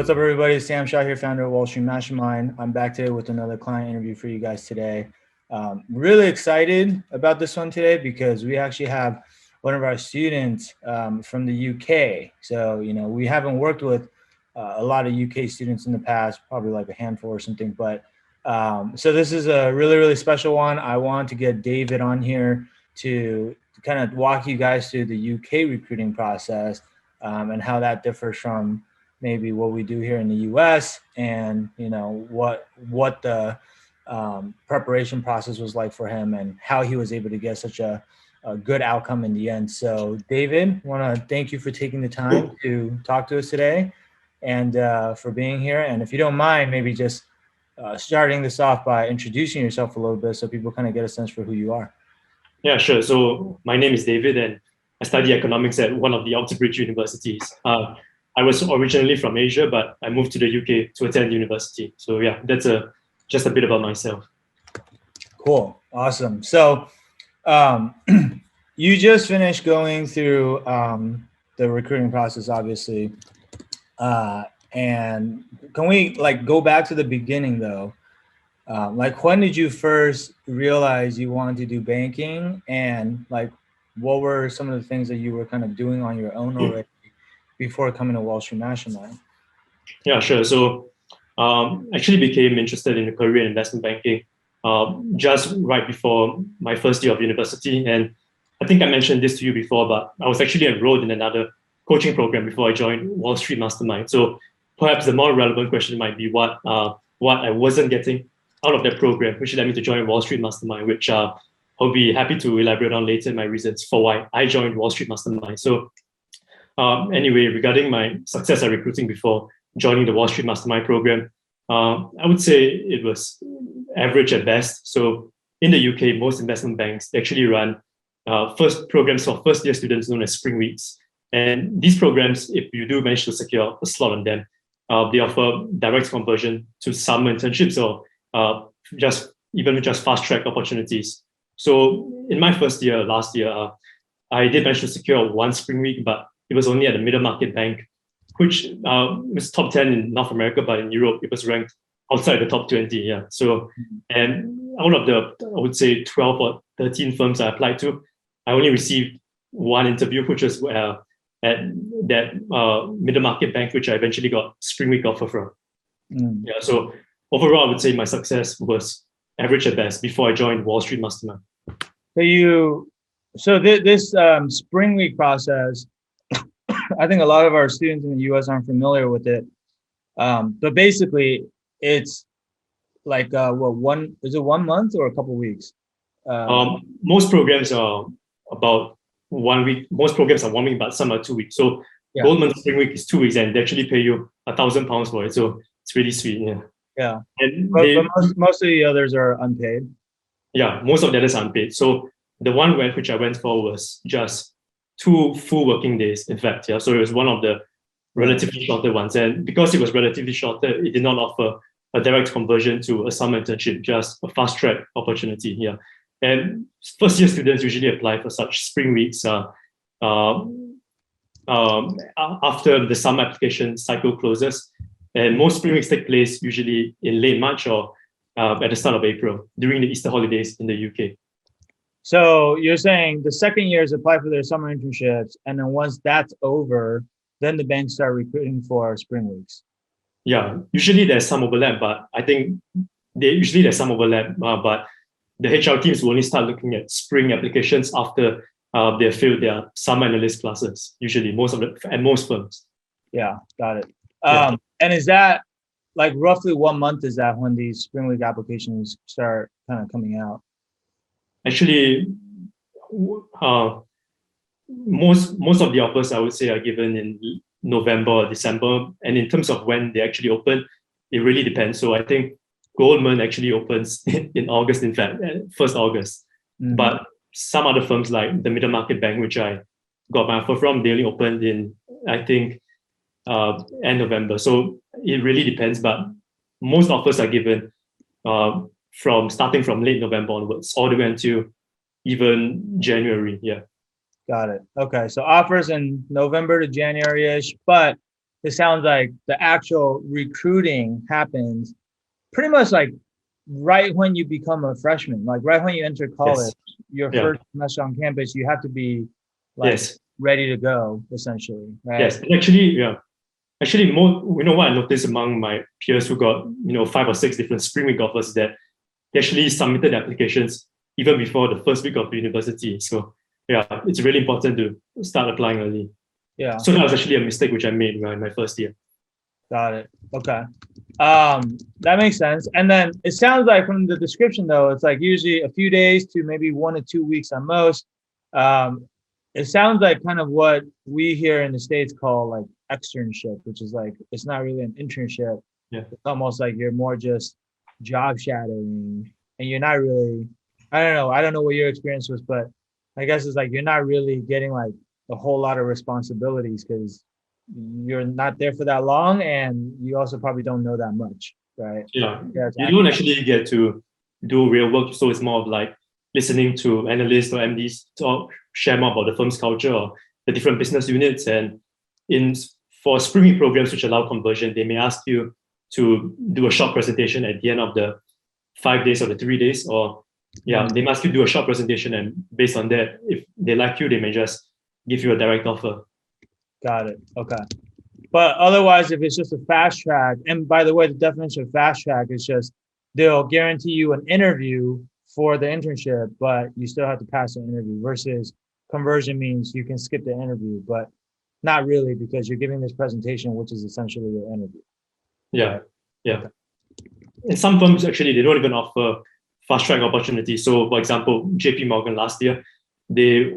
What's up, everybody? Sam Shaw here, founder of Wall Street Mastermind. I'm back today with another client interview for you guys today. Really excited about this one today because we actually have one of our students from the UK. So, we haven't worked with a lot of UK students in the past, probably like a handful or something. But so this is a really, really special one. I want to get David on here to kind of walk you guys through the UK recruiting process and how that differs from maybe what we do here in the US, and what the preparation process was like for him and how he was able to get such a good outcome in the end. So David, want to thank you for taking the time to talk to us today and for being here. And if you don't mind, maybe just starting this off by introducing yourself a little bit so people kind of get a sense for who you are. Yeah, sure. So my name is David and I study economics at one of the Oxbridge universities. I was originally from Asia, but I moved to the UK to attend university. So yeah, that's just a bit about myself. Cool. Awesome. So you just finished going through the recruiting process, obviously. And can we go back to the beginning though? When did you first realize you wanted to do banking, and what were some of the things that you were kind of doing on your own already before coming to Wall Street Mastermind? Yeah, sure. So actually became interested in a career in investment banking just right before my first year of university. And I think I mentioned this to you before, but I was actually enrolled in another coaching program before I joined Wall Street Mastermind. So perhaps the more relevant question might be what I wasn't getting out of that program, which led me to join Wall Street Mastermind, which I'll be happy to elaborate on later in my reasons for why I joined Wall Street Mastermind. So anyway, regarding my success at recruiting before joining the Wall Street Mastermind program, I would say it was average at best. So in the UK, most investment banks actually run first programs for first-year students known as Spring Weeks. And these programs, if you do manage to secure a slot on them, they offer direct conversion to summer internships or just fast-track opportunities. So in my first year, last year, I did manage to secure one Spring Week, but it was only at a middle market bank, which was top 10 in North America, but in Europe, it was ranked outside the top 20. Yeah. So, and out of the, I would say 12 or 13 firms I applied to, I only received one interview, which was at that middle market bank, which I eventually got Spring Week offer from. Yeah. So overall, I would say my success was average at best before I joined Wall Street Mastermind. So this Spring Week process, I think a lot of our students in the US aren't familiar with it. But basically it's is it 1 month or a couple of weeks? Most programs are about 1 week. Most programs are 1 week, but some are 2 weeks. So yeah. Goldman Spring Week is 2 weeks and they actually pay you £1,000 for it. So it's really sweet. Yeah. Yeah. But most of the others are unpaid. Yeah, most of the others are unpaid. So the one which I went for was just 2 full working days, in fact. Yeah. So it was one of the relatively shorter ones. And because it was relatively shorter, it did not offer a direct conversion to a summer internship, just a fast track opportunity. Yeah. And first year students usually apply for such Spring Weeks after the summer application cycle closes. And most Spring Weeks take place usually in late March or at the start of April during the Easter holidays in the UK. So you're saying the second years apply for their summer internships, and then once that's over, then the banks start recruiting for Spring Weeks. Yeah, usually there's some overlap, but I think there's some overlap, but the HR teams will only start looking at spring applications after they filled their summer analyst classes, usually at most firms. Yeah, got it. And is that roughly 1 month is that when these Spring Week applications start kind of coming out? Actually, most of the offers I would say are given in November or December. And in terms of when they actually open, it really depends. So I think Goldman actually opens in August, in fact, 1st August. Mm-hmm. But some other firms like the middle market bank, which I got my offer from, they only opened in, I think, end November. So it really depends, but most offers are given starting from late November onwards, all the way until even January. Yeah. Got it. Okay. So offers in November to January-ish, but it sounds like the actual recruiting happens pretty much like right when you become a freshman, like right when you enter college, Yes. your Yeah. first semester on campus, you have to be like Yes. ready to go, essentially, right? Yes. And actually, yeah. Actually, more, what I noticed among my peers who got, 5 or 6 different spring week offers is that they actually submitted applications even before the first week of university. So yeah, it's really important to start applying early. Yeah, So that was actually a mistake which I made in my first year. got it. Okay. That makes sense. And then it sounds like from the description though, it's like usually a few days to maybe 1 to 2 weeks at most. Um, it sounds like kind of what we here in the States call like externship, which is like it's not really an internship. Yeah. It's almost like you're more just job shadowing and you're not really, I don't know what your experience was, but I guess it's like you're not really getting like a whole lot of responsibilities because you're not there for that long and you also probably don't know that much, right? Yeah. Yeah, it's You don't actually get to do real work. So it's more of like listening to analysts or MDs talk, share more about the firm's culture or the different business units. And in for spring week programs which allow conversion, they may ask you to do a short presentation at the end of the 5 days or the 3 days, or they must you do a short presentation, and based on that, if they like you, they may just give you a direct offer. Got it. Okay. But otherwise, if it's just a fast track, and by the way, the definition of fast track is just they'll guarantee you an interview for the internship, but you still have to pass the interview versus conversion means you can skip the interview, but not really because you're giving this presentation, which is essentially your interview. Yeah. Right? Yeah. Okay. And some firms actually they don't even offer fast track opportunities. So, for example, JPMorgan last year, they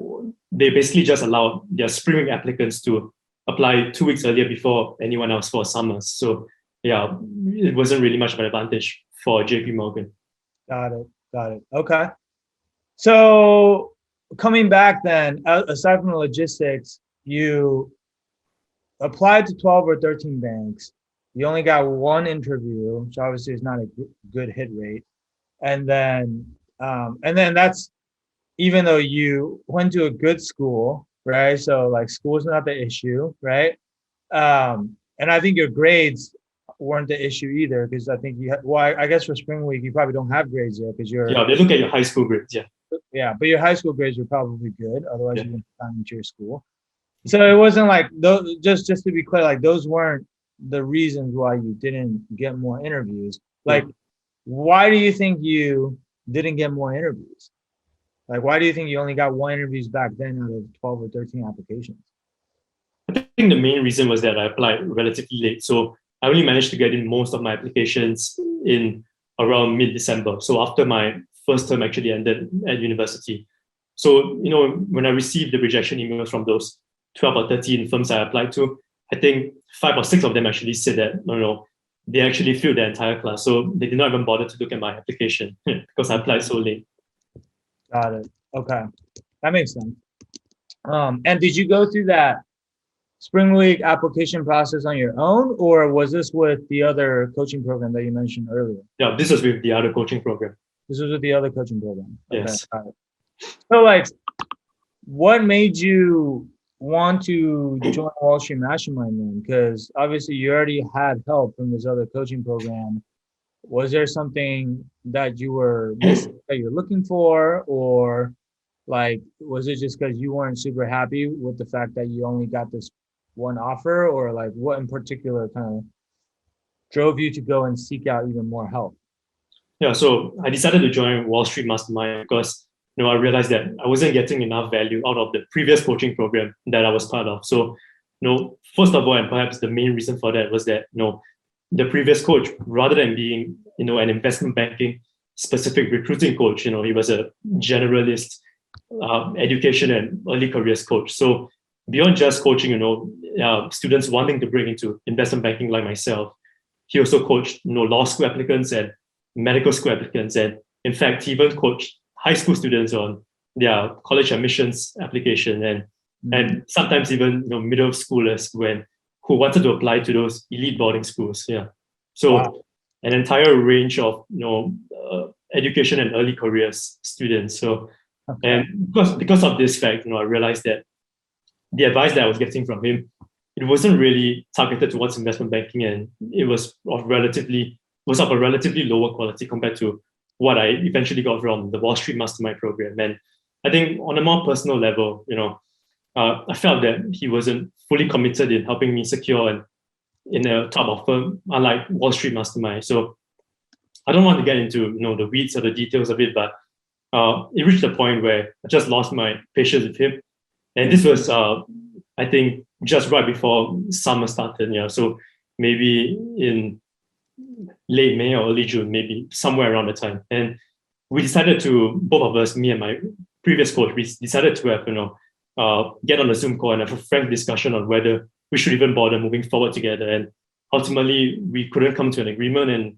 basically just allowed their spring applicants to apply 2 weeks earlier before anyone else for summers. So, yeah, it wasn't really much of an advantage for JPMorgan. Got it. Got it. Okay. So coming back then, aside from the logistics, you applied to 12 or 13 banks. You only got one interview, which obviously is not a good hit rate. And then that's even though you went to a good school, right? So like school's not the issue, right? And I think your grades weren't the issue either because I think you had, well, I guess for spring week you probably don't have grades yet because you're Yeah, they look at your high school grades. yeah, but your high school grades were probably good. Otherwise, Yeah. you wouldn't have gone into your school. So it wasn't like those. Just to be clear, like those weren't the reasons why you didn't get more interviews. Like, why do you think you didn't get more interviews? Like, why do you think you only got one interviews back then out of 12 or 13 applications? I think the main reason was that I applied relatively late. So I only managed to get in most of my applications in around mid-December. So after my first term actually ended at university. So, when I received the rejection emails from those 12 or 13 firms I applied to, I think 5 or 6 of them actually said that, no, they actually filled their entire class. So they did not even bother to look at my application because I applied so late. Got it. Okay. That makes sense. And did you go through that spring week application process on your own, or was this with the other coaching program that you mentioned earlier? Yeah, this was with the other coaching program. This was with the other coaching program. Okay. Yes. Got it. So like, what made you want to join Wall Street Mastermind then? Because obviously you already had help from this other coaching program. Was there something that you were missing that you're looking for, or like was it just because you weren't super happy with the fact that you only got this one offer, or like what in particular kind of drove you to go and seek out even more help? Yeah, so I decided to join Wall Street Mastermind because I realized that I wasn't getting enough value out of the previous coaching program that I was part of. So, first of all, and perhaps the main reason for that was that the previous coach, rather than being an investment banking specific recruiting coach, he was a generalist education and early careers coach. So beyond just coaching, students wanting to break into investment banking like myself, he also coached law school applicants and medical school applicants, and in fact, he even coached high school students on their college admissions application, and sometimes even middle schoolers who wanted to apply to those elite boarding schools. Yeah, so wow. An entire range of education and early careers students. So, okay. And because of this fact, I realized that the advice that I was getting from him it wasn't really targeted towards investment banking, and it was of a relatively lower quality compared to what I eventually got from the Wall Street Mastermind program. And I think on a more personal level, I felt that he wasn't fully committed in helping me secure in a top of firm, unlike Wall Street Mastermind. So I don't want to get into the weeds or the details of it, but it reached a point where I just lost my patience with him. And this was, I think, just right before summer started. Yeah, so maybe in late May or early June, maybe somewhere around the time. And we decided to, both of us, me and my previous coach, we decided to have, get on a Zoom call and have a frank discussion on whether we should even bother moving forward together. And ultimately, we couldn't come to an agreement, and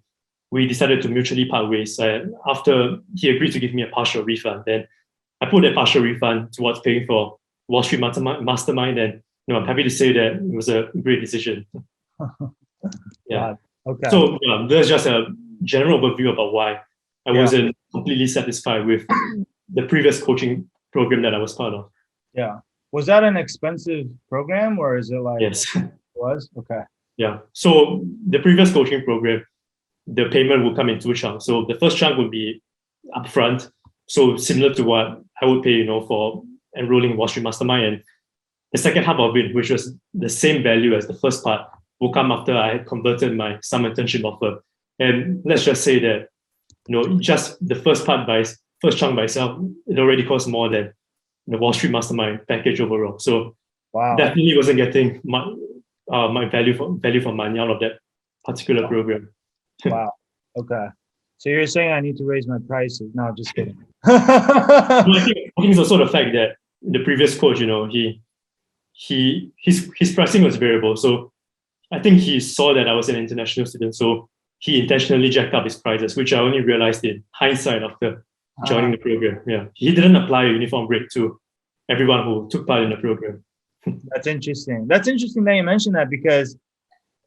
we decided to mutually part ways. After he agreed to give me a partial refund, then I put that partial refund towards paying for Wall Street Mastermind, and I'm happy to say that it was a great decision. Yeah. Okay. So there's just a general overview about why I wasn't completely satisfied with the previous coaching program that I was part of. Yeah. Was that an expensive program, or is it like? Yes. It was? Okay. Yeah. So the previous coaching program, the payment will come in two chunks. So the first chunk would be upfront, so similar to what I would pay, for enrolling in Wall Street Mastermind. And the second half of it, which was the same value as the first part, will come after I had converted my summer internship offer. And let's just say that, just the first chunk by itself, it already costs more than the Wall Street Mastermind package overall. So definitely wasn't getting my value for money out of that particular program. Wow. Okay. So you're saying I need to raise my prices? No, just kidding. I think it's also the fact that the previous coach, his pricing was variable. So I think he saw that I was an international student, so he intentionally jacked up his prices, which I only realized in hindsight after joining the program. Yeah, he didn't apply a uniform rate to everyone who took part in the program. That's interesting. That's interesting that you mentioned that, because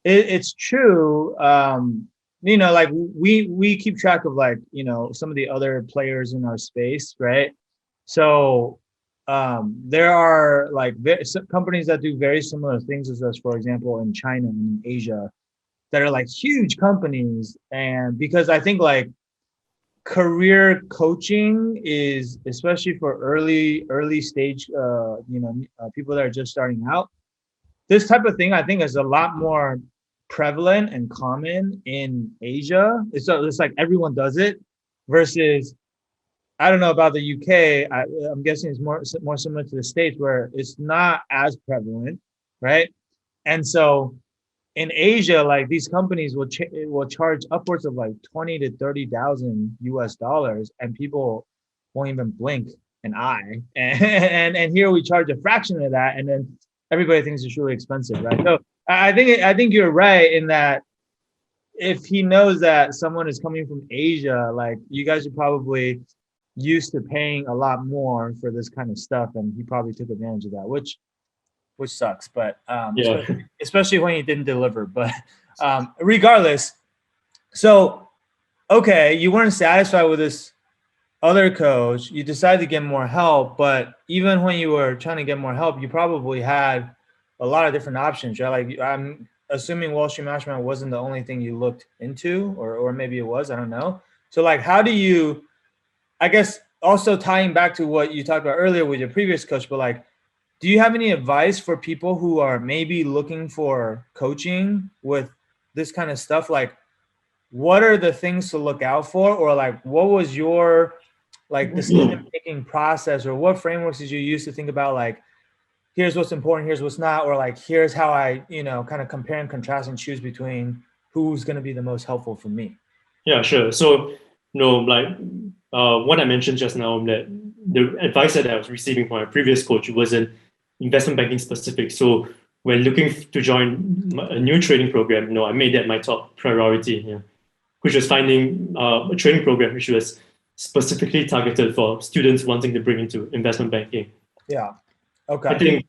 it's true. Like we keep track of some of the other players in our space, right? So there are companies that do very similar things as us, for example, in China and in Asia, that are huge companies. And because I think career coaching is, especially for early stage, people that are just starting out, this type of thing I think is a lot more prevalent and common in Asia. It's like everyone does it, versus I don't know about the UK. I'm guessing it's more similar to the States, where it's not as prevalent, right? And so in Asia, these companies will charge upwards of 20 to 30,000 US dollars, and people won't even blink an eye. And here we charge a fraction of that, and then everybody thinks it's really expensive, right? So I think you're right in that if he knows that someone is coming from Asia, you guys are probably used to paying a lot more for this kind of stuff, and he probably took advantage of that, which sucks. But especially when he didn't deliver. But regardless, so okay, you weren't satisfied with this other coach. You decided to get more help, but even when you were trying to get more help, you probably had a lot of different options, right? I'm assuming Wall Street Mastermind wasn't the only thing you looked into, or maybe it was, I don't know. So how do you, I guess also tying back to what you talked about earlier with your previous coach, but do you have any advice for people who are maybe looking for coaching with this kind of stuff? What are the things to look out for, or what was your decision-making process, or what frameworks did you use to think about here's what's important, here's what's not, or here's how I, kind of compare and contrast and choose between who's going to be the most helpful for me? Yeah, sure. So, what I mentioned just now, that the advice that I was receiving from my previous coach wasn't investment banking specific. So when looking to join a new trading program, I made that my top priority, which was finding a training program which was specifically targeted for students wanting to bring into investment banking. Yeah. Okay. I think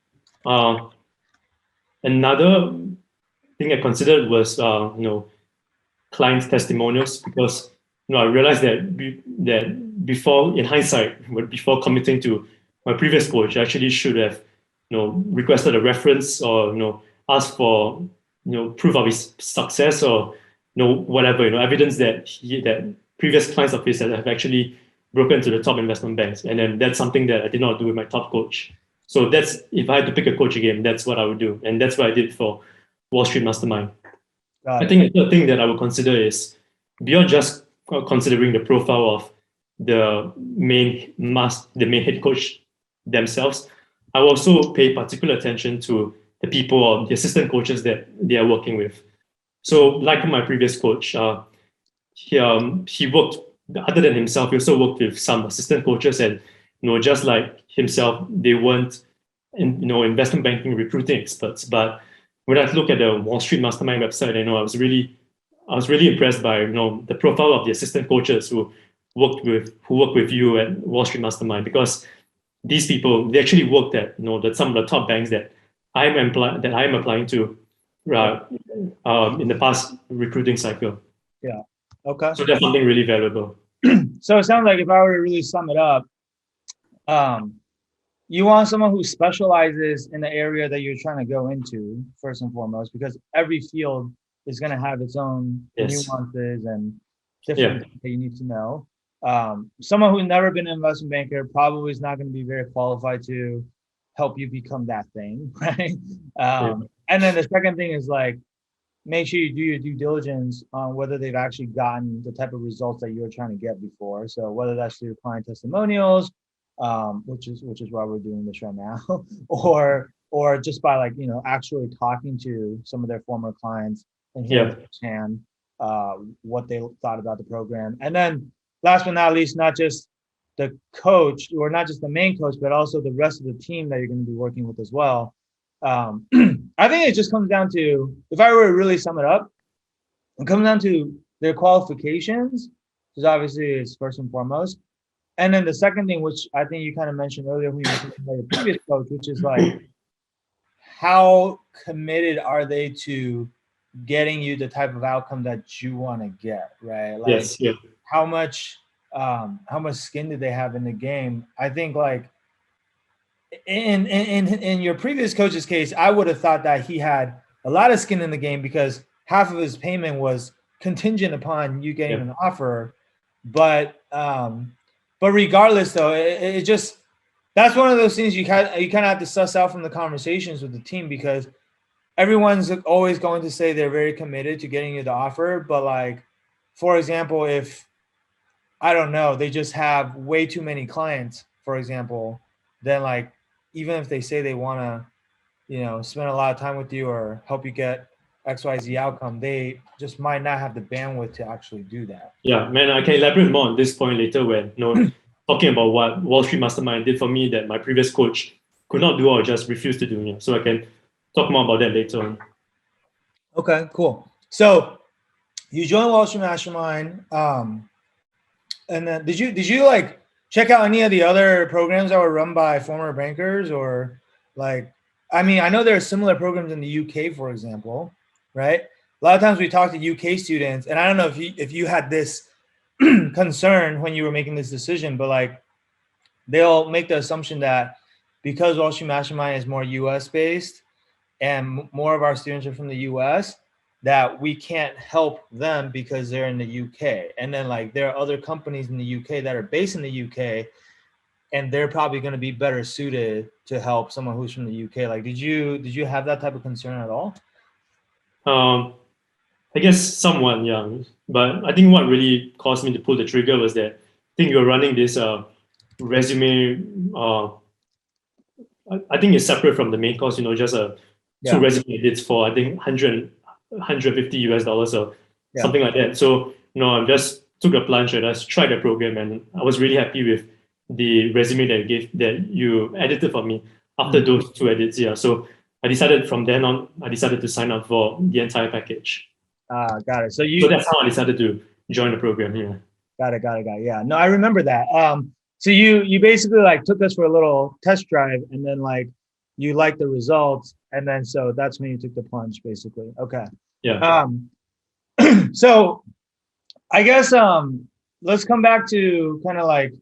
another thing I considered was client testimonials, because I realized that before, in hindsight, before committing to my previous coach, I actually should have requested a reference, or ask for proof of his success or whatever evidence that previous clients of his have actually broken to the top investment banks. And then that's something that I did not do with my top coach. So that's, if I had to pick a coach again, that's what I would do. And that's what I did for Wall Street Mastermind. I think the third thing that I would consider is, beyond just considering the profile of the main head coach themselves, I will also pay particular attention to the people or the assistant coaches that they are working with. So like my previous coach, he worked, other than himself, he also worked with some assistant coaches, and just like himself, they weren't investment banking recruiting experts. But when I look at the Wall Street Mastermind website, I was really impressed by the profile of the assistant coaches who work with you at Wall Street Mastermind, because these people, they actually worked at some of the top banks that I am applying to in the past recruiting cycle. Yeah. Okay. So that's something really valuable. So it sounds like, if I were to really sum it up, you want someone who specializes in the area that you're trying to go into, first and foremost, because every field is going to have its own nuances and different things that you need to know. Someone who's never been an investment banker probably is not going to be very qualified to help you become that thing, right? And then the second thing is, like, make sure you do your due diligence on whether they've actually gotten the type of results that you're trying to get before. So whether that's through client testimonials, which is why we're doing this right now, or just by actually talking to some of their former clients and hearing firsthand what they thought about the program. And then last but not least, not just the coach, or not just the main coach, but also the rest of the team that you're going to be working with as well. I think it just comes down to, if I were to really sum it up, it comes down to their qualifications, because obviously it's first and foremost. And then the second thing, which I think you kind of mentioned earlier when you were talking about your previous coach, which is like, how committed are they to getting you the type of outcome that you want to get, right? Like, how much skin do they have in the game? I think, like, in your previous coach's case, I would have thought that he had a lot of skin in the game, because half of his payment was contingent upon you getting an offer. But regardless, though, it just, that's one of those things you kind of have to suss out from the conversations with the team, because everyone's always going to say they're very committed to getting you the offer. But, like, for example, if, I don't know, they just have way too many clients, for example, then, like, even if they say they want to, spend a lot of time with you or help you get XYZ outcome, they just might not have the bandwidth to actually do that. Yeah, man, I can elaborate more on this point later when talking about what Wall Street Mastermind did for me that my previous coach could not do or just refused to do. Yeah. So I can talk more about that later on. Okay, cool. So you joined Wall Street Mastermind, and then did you like check out any of the other programs that were run by former bankers? Or, like, I mean, I know there are similar programs in the UK, for example, right? A lot of times we talk to UK students, and I don't know if you had this concern when you were making this decision, but, like, they'll make the assumption that because Wall Street Mastermind is more US based and more of our students are from the US, that we can't help them because they're in the UK. And then, like, there are other companies in the UK that are based in the UK, and they're probably going to be better suited to help someone who's from the UK. Like, did you have that type of concern at all? I guess somewhat, yeah. But I think what really caused me to pull the trigger was that I think you're running this resume. I think it's separate from the main course, just two resume edits for, I think, 150 US dollars or something like that. So, I just took a plunge and I tried the program, and I was really happy with the resume that you edited for me after those two edits. Yeah. So I decided from then on, to sign up for the entire package. Got it. So that's how I decided to join the program. Yeah. Got it. Yeah. No, I remember that. So you basically, like, took us for a little test drive, and then, like, you liked the results, and then so that's when you took the plunge, basically. Okay. Yeah. So I guess let's come back to kind of like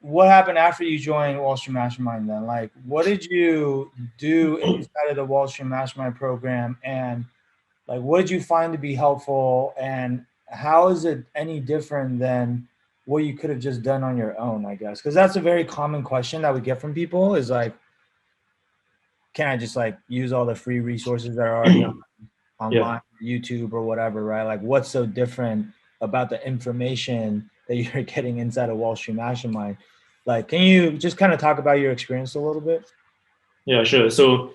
what happened after you joined Wall Street Mastermind then? Like, what did you do inside of the Wall Street Mastermind program? And like, what did you find to be helpful? And how is it any different than what you could have just done on your own, I guess? Because that's a very common question that we get from people is like, can I just like use all the free resources that are already Yeah. online, YouTube or whatever, right? Like, what's so different about the information that you're getting inside of Wall Street Mastermind? Like, can you just kind of talk about your experience a little bit? Yeah, sure. So,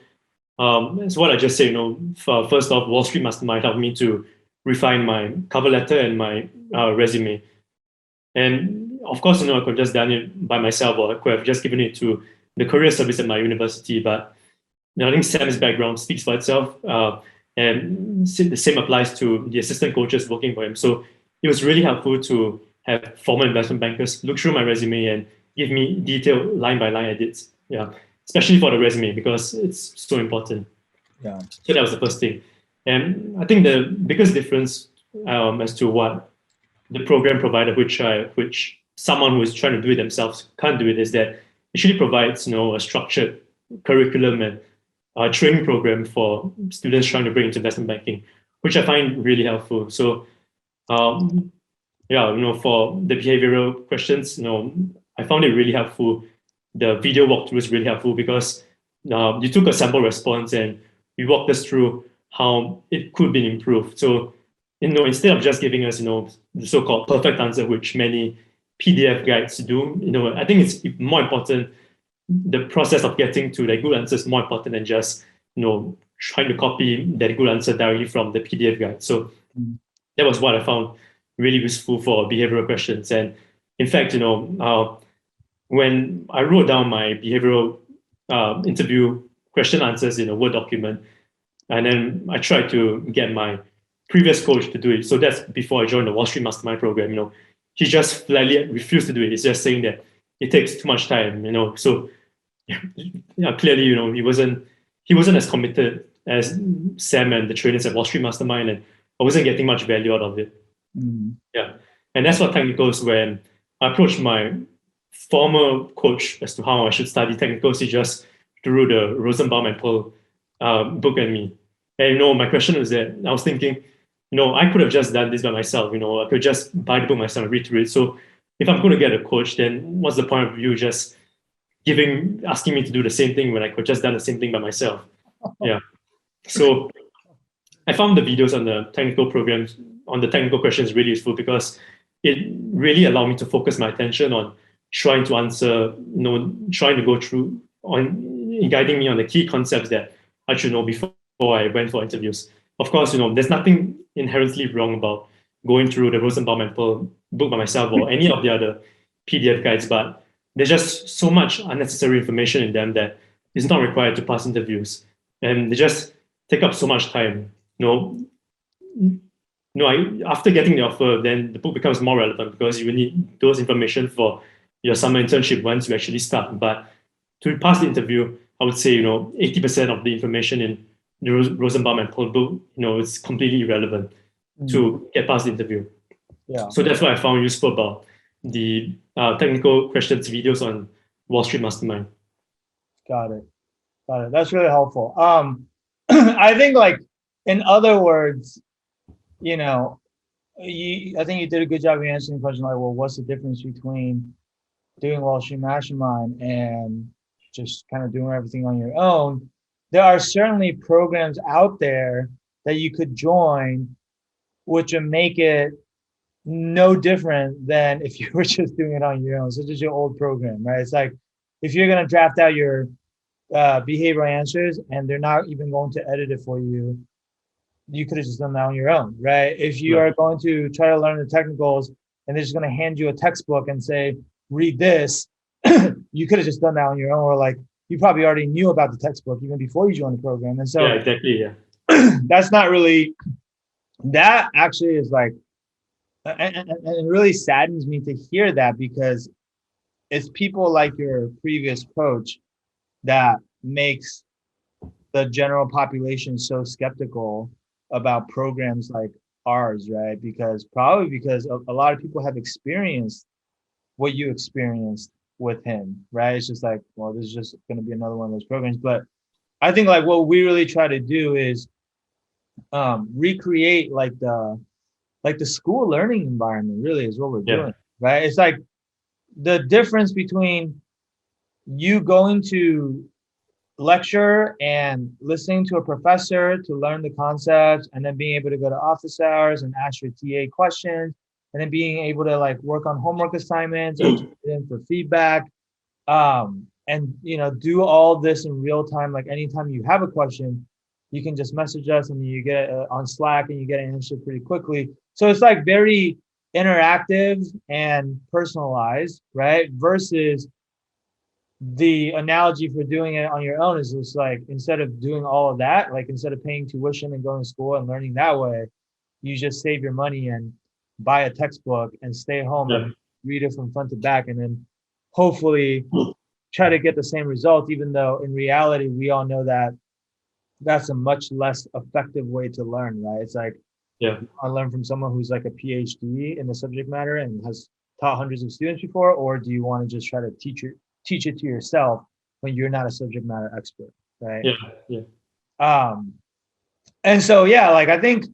it's what I just said. First off, Wall Street Mastermind helped me to refine my cover letter and my resume. And of course, I could have just done it by myself, or I could have just given it to the career service at my university. But I think Sam's background speaks for itself. And the same applies to the assistant coaches working for him. So it was really helpful to have former investment bankers look through my resume and give me detailed line by line edits. Yeah, especially for the resume because it's so important. Yeah. So that was the first thing. And I think the biggest difference as to what the program provider, which someone who is trying to do it themselves can't do it, is that it actually provides a structured curriculum and training program for students trying to break into investment banking, which I find really helpful. So yeah, for the behavioral questions, I found it really helpful. The video walkthrough is really helpful because you took a sample response and you walked us through how it could be improved. So, instead of just giving us, the so-called perfect answer, which many PDF guides do, I think it's more important. The process of getting to the good answer is more important than just, trying to copy that good answer directly from the PDF guide. So that was what I found really useful for behavioral questions. And in fact, when I wrote down my behavioral interview question answers in a Word document, and then I tried to get my previous coach to do it. So that's before I joined the Wall Street Mastermind program. He just flatly refused to do it. He's just saying that it takes too much time. So yeah, clearly, he wasn't as committed as Sam and the trainers at Wall Street Mastermind, and I wasn't getting much value out of it. Mm-hmm. Yeah, and that's what technicals. When I approached my former coach as to how I should study technicals, he just threw the Rosenbaum and Pearl book at me. And my question was that I was thinking, I could have just done this by myself. I could just buy the book myself and read through it. So if I'm going to get a coach, then what's the point of you just asking me to do the same thing when I could just done the same thing by myself? Yeah. So I found the videos on the technical programs, on the technical questions really useful because it really allowed me to focus my attention on trying to answer, trying to go through on guiding me on the key concepts that I should know before I went for interviews. Of course, there's nothing inherently wrong about going through the Rosenbaum and Pearl book by myself or any of the other PDF guides, but there's just so much unnecessary information in them that is not required to pass interviews. And they just take up so much time. After getting the offer, then the book becomes more relevant because you need those information for your summer internship once you actually start. But to pass the interview, I would say 80% of the information in the Rosenbaum and Pearl book, it's completely irrelevant to get past the interview. Yeah. So that's what I found useful about the technical questions videos on Wall Street Mastermind. Got it. That's really helpful. I think, like, in other words, I think you did a good job of answering the question, like, well, what's the difference between doing Wall Street Mastermind and just kind of doing everything on your own? There are certainly programs out there that you could join, which would make it no different than if you were just doing it on your own, such as your old program, right? It's like if you're going to draft out your behavioral answers and they're not even going to edit it for you, you could have just done that on your own, right? If you are going to try to learn the technicals and they're just going to hand you a textbook and say, read this, you could have just done that on your own, or like you probably already knew about the textbook even before you joined the program. And so yeah, exactly, yeah. That's not really, that actually is like, and it really saddens me to hear that because it's people like your previous coach that makes the general population so skeptical about programs like ours, right? Because a lot of people have experienced what you experienced with him, right? It's just like, well, this is just going to be another one of those programs. But I think like what we really try to do is recreate like the school learning environment. Really is what we're Yeah. doing, right? It's like the difference between you going to lecture and listening to a professor to learn the concepts, and then being able to go to office hours and ask your TA questions, and then being able to like work on homework assignments or turn it in for feedback, and do all this in real time. Like anytime you have a question, you can just message us and you get on Slack and you get an answer pretty quickly. So it's like very interactive and personalized, right? Versus the analogy for doing it on your own is just like, instead of doing all of that, like instead of paying tuition and going to school and learning that way, you just save your money and buy a textbook and stay home Yeah. and read it from front to back, and then hopefully try to get the same result, even though in reality we all know that that's a much less effective way to learn, right? It's like, Yeah. I learn from someone who's like a PhD in the subject matter and has taught hundreds of students before, or do you want to just try to teach it to yourself when you're not a subject matter expert, right? Yeah. Yeah. Um, and so yeah, like I think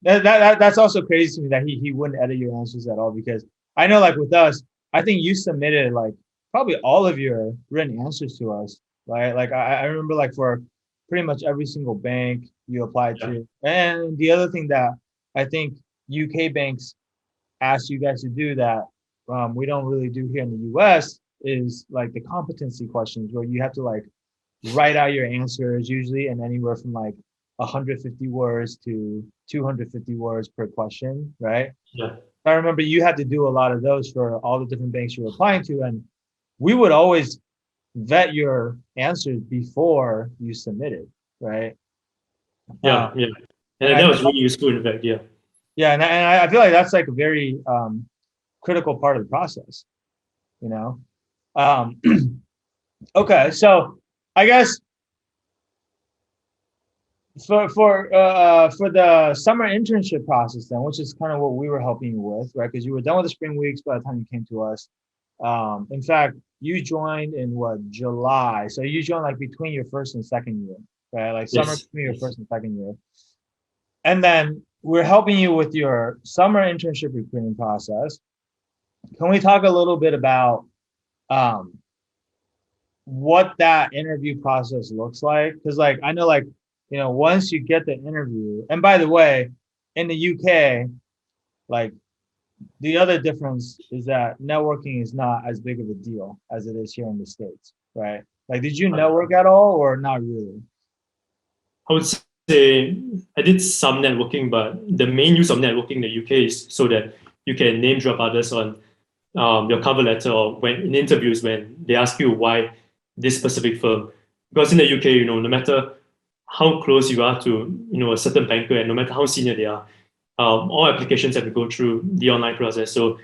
that's also crazy to me that he wouldn't edit your answers at all, because I know like with us, I think you submitted like probably all of your written answers to us, right? Like I remember like for pretty much every single bank you applied Yeah. to. And the other thing that I think UK banks ask you guys to do that we don't really do here in the US is like the competency questions, where you have to like write out your answers, usually in anywhere from like 150 words to 250 words per question, right? Yeah. I remember you had to do a lot of those for all the different banks you were applying to, and we would always vet your answers before you submitted, right? Yeah. Yeah. And And that was really useful, in fact. Yeah. I feel like that's like a very critical part of the process, you know. Um, okay, so I guess for the summer internship process then, which is kind of what we were helping you with, right? Because you were done with the spring weeks by the time you came to us. In fact, you joined in what, July? So you joined like between your first and second year, right? Like summer Yes. between your Yes. first and second year. And then we're helping you with your summer internship recruiting process. Can we talk a little bit about um, what that interview process looks like? Because like I know like, once you get the interview, and by the way, in the UK, like the other difference is that networking is not as big of a deal as it is here in the States, right? Like, did you network at all or not really? I would say I did some networking, but the main use of networking in the UK is so that you can name drop others on your cover letter, or when in interviews when they ask you why this specific firm. Because in the UK, no matter how close you are to a certain banker, and no matter how senior they are, all applications have to go through the online process. So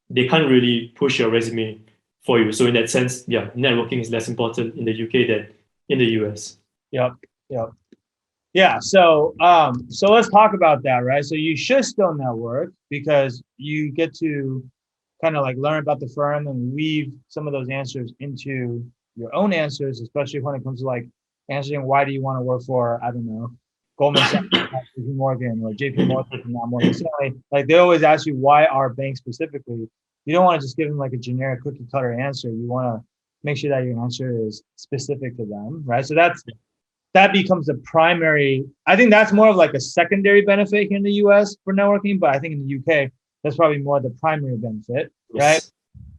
they can't really push your resume for you. So in that sense, yeah, networking is less important in the UK than in the US. Yep. Yep. Yeah. So let's talk about that, right? So you should still network because you get to kind of like learn about the firm and weave some of those answers into your own answers, especially when it comes to like answering why do you want to work for, I don't know, Goldman Sachs, JPMorgan, or JPMorgan, not Morgan Stanley. Like they always ask you why our bank specifically. You don't want to just give them like a generic cookie cutter answer. You want to make sure that your answer is specific to them, right? So that becomes the primary. I think that's more of like a secondary benefit here in the US for networking, but I think in the UK, that's probably more the primary benefit, right? Yes.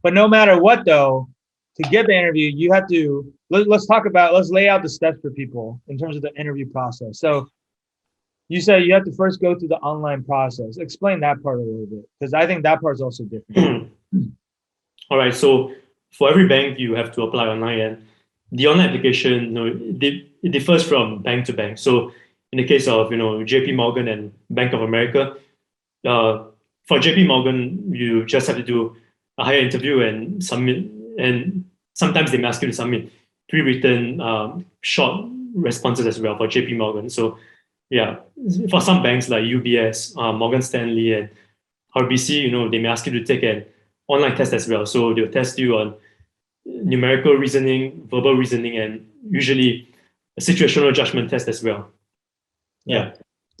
But no matter what, though, to get the interview, you have to let's lay out the steps for people in terms of the interview process. So you said you have to first go through the online process. Explain that part a little bit, because I think that part is also different. All right. So for every bank, you have to apply online, and the online application, it differs from bank to bank. So in the case of JP Morgan and Bank of America, uh, for JP Morgan, you just have to do a higher interview and submit. And sometimes they may ask you to submit pre-written short responses as well for JP Morgan. So yeah, for some banks like UBS, Morgan Stanley, and RBC, they may ask you to take an online test as well. So they'll test you on numerical reasoning, verbal reasoning, and usually a situational judgment test as well. Yeah.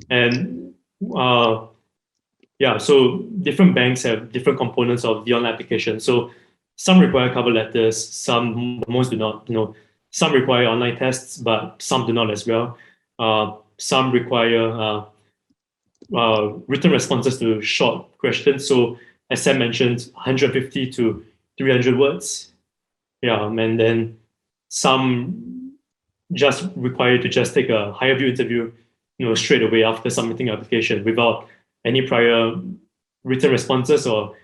And so different banks have different components of the online application. So some require cover letters, most do not. Some require online tests, but some do not as well. Some require written responses to short questions. So as Sam mentioned, 150 to 300 words. Yeah, and then some just require you to just take a higher view interview, straight away after submitting your application without any prior written responses or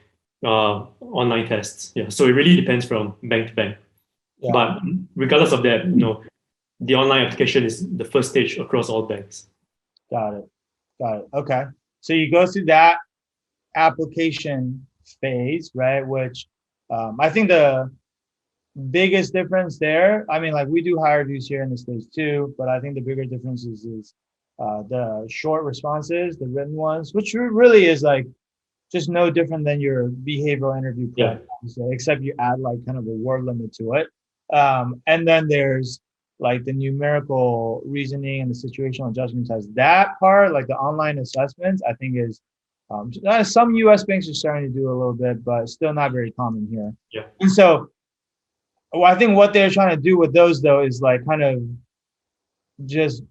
online tests. Yeah, so it really depends from bank to bank. Yeah. But regardless of that, the online application is the first stage across all banks. Got it. Okay. So you go through that application phase, right? Which I think the biggest difference there, I mean, like we do higher reviews here in the States too, but I think the bigger difference is the short responses, the written ones, which really is like just no different than your behavioral interview prep, except you add like kind of a word limit to it. And then there's like the numerical reasoning and the situational judgment test. That part, like the online assessments, I think is some US banks are starting to do a little bit, but still not very common here. Yeah. And so I think what they're trying to do with those though is like kind of just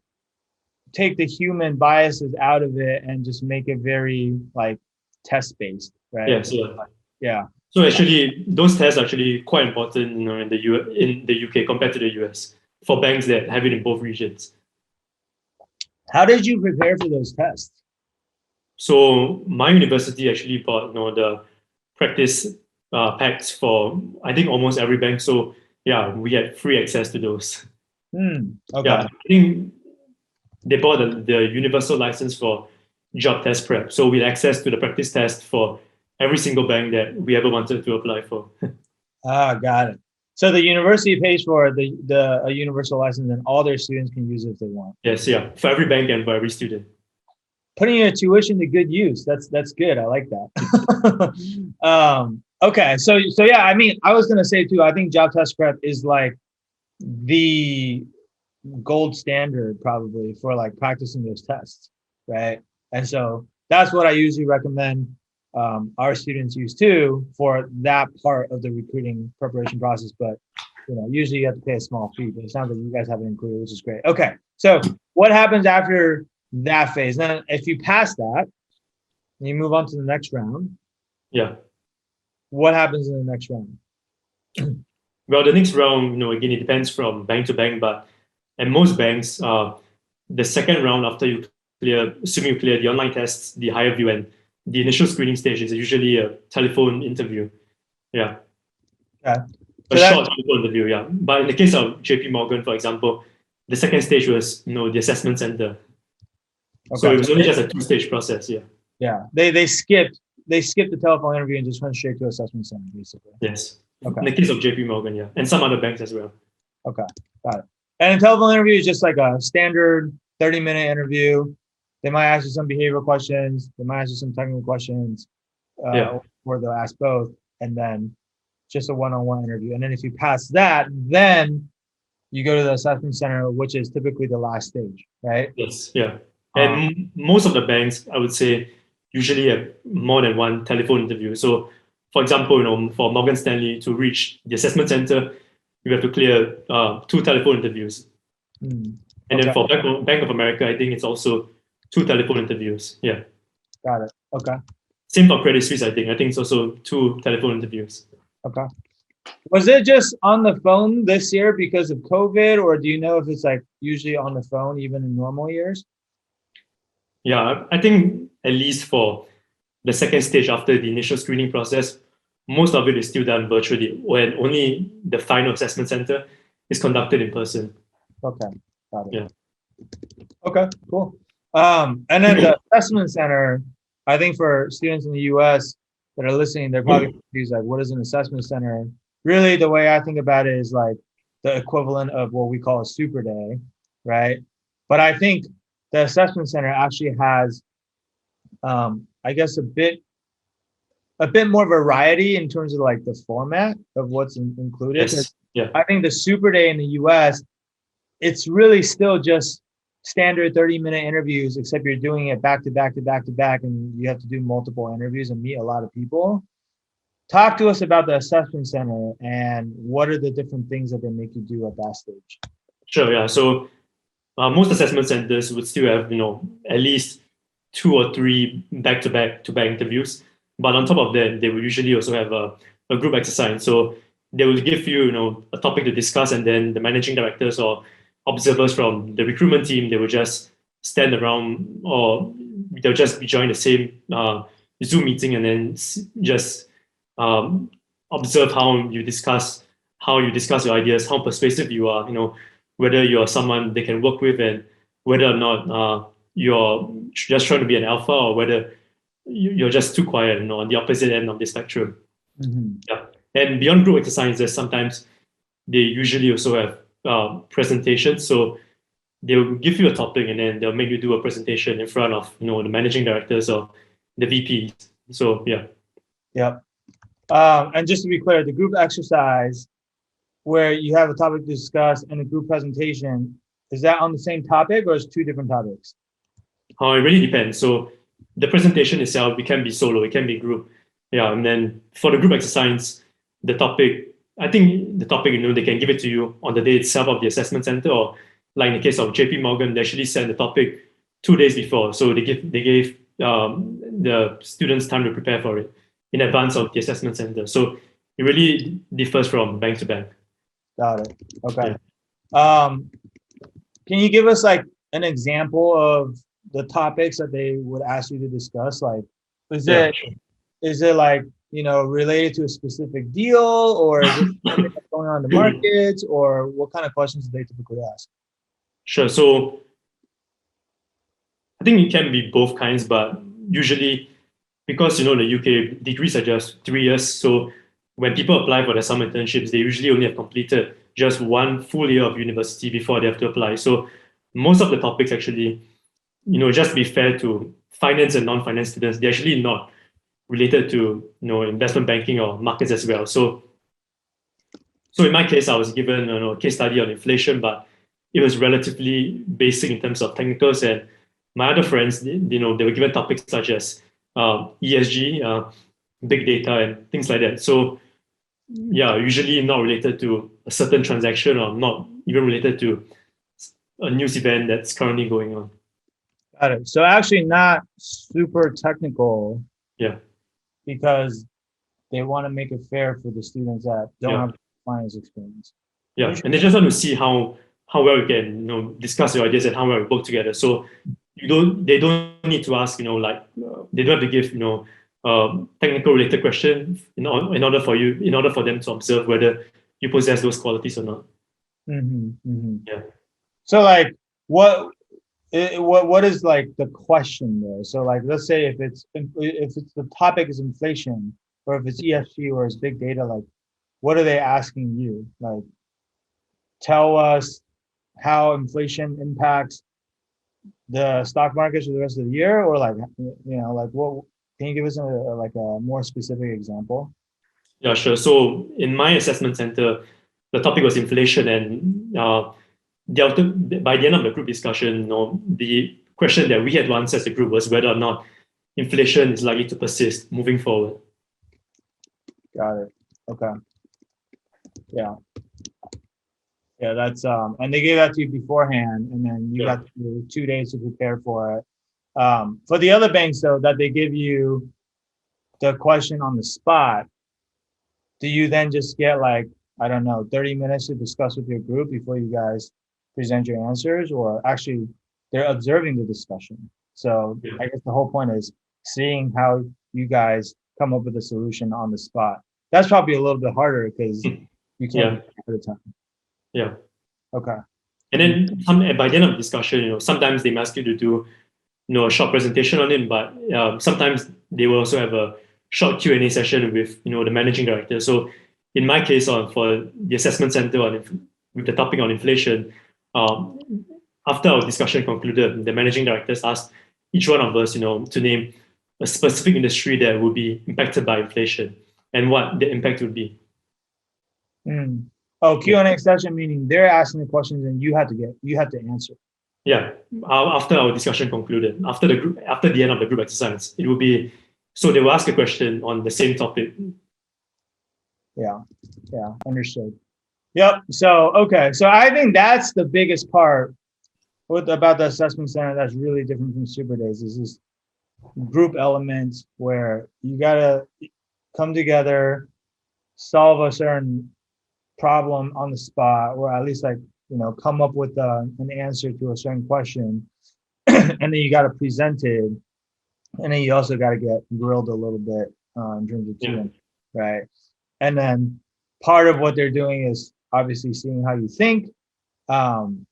take the human biases out of it and just make it very like test based, right? Yes, yeah. Yeah. So actually, those tests are actually quite important, in the UK compared to the US for banks that have it in both regions. How did you prepare for those tests? So my university actually bought, the practice packs for I think almost every bank. So yeah, we had free access to those. Okay. Yeah, I think they bought the universal license for job test prep. So we had access to the practice test for every single bank that we ever wanted to apply for. Got it. So the university pays for a universal license and all their students can use it if they want. Yes, yeah, for every bank and for every student. Putting your tuition to good use. That's good. I like that. Okay. So yeah, I mean, I was gonna say too, I think job test prep is like the gold standard probably for like practicing those tests, right? And so that's what I usually recommend our students use too for that part of the recruiting preparation process. But usually you have to pay a small fee, but it sounds like you guys have it included, which is great. Okay, so what happens after that phase? Then if you pass that, you move on to the next round. Yeah. What happens in the next round? Well, the next round, again, it depends from bank to bank, but at most banks, the second round after you assuming you clear the online tests, the higher view, and the initial screening stage is usually a telephone interview. Yeah. Okay. A short telephone interview, yeah. But in the case of JPMorgan, for example, the second stage was, the assessment center. Okay. So it was only just a two-stage process, yeah. Yeah. They skipped the telephone interview and just went straight to assessment center, basically. Yes. Okay. In the case of JPMorgan, yeah. And some other banks as well. Okay. Got it. And a telephone interview is just like a standard 30-minute interview. They might ask you some behavioral questions. They might ask you some technical questions, or they'll ask both, and then just a one-on-one interview. And then if you pass that, then you go to the assessment center, which is typically the last stage, right? Yes, yeah. And most of the banks, I would say, usually have more than one telephone interview. So, for example, for Morgan Stanley to reach the assessment center, you have to clear 2 telephone interviews. And then for Bank of America, I think it's also 2 telephone interviews. Yeah. Got it. Okay. Same for Credit Suisse, I think. I think it's also 2 telephone interviews. Okay. Was it just on the phone this year because of COVID, or do you know if it's like usually on the phone even in normal years? Yeah, I think at least for the second stage after the initial screening process, most of it is still done virtually, when only the final assessment center is conducted in person. Okay, got it. Yeah. Okay, cool. And then the assessment center, I think for students in the US that are listening, they're probably confused, like, what is an assessment center? Really, the way I think about it is like the equivalent of what we call a super day, right? But I think the assessment center actually has, I guess, a bit a bit more variety in terms of like the format of what's included. Yes. Yeah. I think the Super Day in the US, it's really still just standard 30-minute interviews, except you're doing it back to back to back to back, and you have to do multiple interviews and meet a lot of people. Talk to us about the assessment center and what are the different things that they make you do at that stage. Sure. Yeah. So most assessment centers would still have, at least 2 or 3 back-to-back interviews. But on top of that, they will usually also have a group exercise. So they will give you, a topic to discuss, and then the managing directors or observers from the recruitment team, they will just stand around, or they'll just join the same Zoom meeting, and then just observe how you discuss your ideas, how persuasive you are, whether you're someone they can work with, and whether or not you're just trying to be an alpha, or whether you're just too quiet, on the opposite end of the spectrum. Mm-hmm. Yeah. And beyond group exercises, sometimes they usually also have presentations. So they'll give you a topic, and then they'll make you do a presentation in front of, the managing directors or the VPs. So yeah. Yep. And just to be clear, the group exercise where you have a topic to discuss and a group presentation, is that on the same topic or is 2 different topics? It really depends. So the presentation itself, it can be solo, it can be group. Yeah. And then for the group exercise, the topic, I think the topic, they can give it to you on the day itself of the assessment center, or like in the case of JPMorgan, they actually sent the topic 2 days before. So they gave the students time to prepare for it in advance of the assessment center. So it really differs from bank to bank. Got it. Okay. Yeah. Can you give us like an example of the topics that they would ask you to discuss? Like, is it like, related to a specific deal, or is it something that's going on in the markets, or what kind of questions do they typically ask? Sure. So I think it can be both kinds, but usually, because the UK degrees are just 3 years, so when people apply for the summer internships, they usually only have completed just 1 full year of university before they have to apply. So most of the topics actually, just to be fair to finance and non-finance students, they're actually not related to investment banking or markets as well. So in my case, I was given a case study on inflation, but it was relatively basic in terms of technicals. And my other friends, they were given topics such as ESG, big data, and things like that. So yeah, usually not related to a certain transaction, or not even related to a news event that's currently going on. Got it. So actually not super technical. Yeah. Because they want to make it fair for the students that don't have finance experience. Yeah, and they just want to see how well you can discuss your ideas and how well you work together. So they don't need to ask they don't have to give technical related question in order for them to observe whether you possess those qualities or not. Mm-hmm, mm-hmm. Yeah. So like what is like the question there? So like, let's say if it's the topic is inflation, or if it's ESG, or it's big data, like what are they asking you? Like, tell us how inflation impacts the stock markets for the rest of the year, or like, like what, can you give us a more specific example? Yeah, sure. So in my assessment center, the topic was inflation, and by the end of the group discussion, the question that we had to answer as a group was whether or not inflation is likely to persist moving forward. Got it. Okay. Yeah. Yeah, that's and they gave that to you beforehand, and then you got 2 days to prepare for it. For the other banks though, that they give you the question on the spot, do you then just get like, I don't know, 30 minutes to discuss with your group before you guys present your answers, or actually they're observing the discussion? So I guess the whole point is seeing how you guys come up with a solution on the spot. That's probably a little bit harder because you can't ahead of time. Yeah. Okay. And then by the end of the discussion, sometimes they ask you to do, a short presentation on it, but sometimes they will also have a short Q&A session with, the managing director. So in my case, for the assessment center with the topic on inflation, after our discussion concluded, the managing directors asked each one of us, to name a specific industry that would be impacted by inflation and what the impact would be. Oh, Q&A session, meaning they're asking the questions and you have to answer. Yeah, after our discussion concluded, after the end of the group exercise, it will be, so they will ask a question on the same topic. Yeah, understood. Yep. So, okay. So I think that's the biggest part about the assessment center that's really different from Super Days is this group element where you got to come together, solve a certain problem on the spot, or at least like, come up with an answer to a certain question. And then you got to present it. And then you also got to get grilled a little bit in terms of Q&A, right? And then part of what they're doing is obviously seeing how you think. And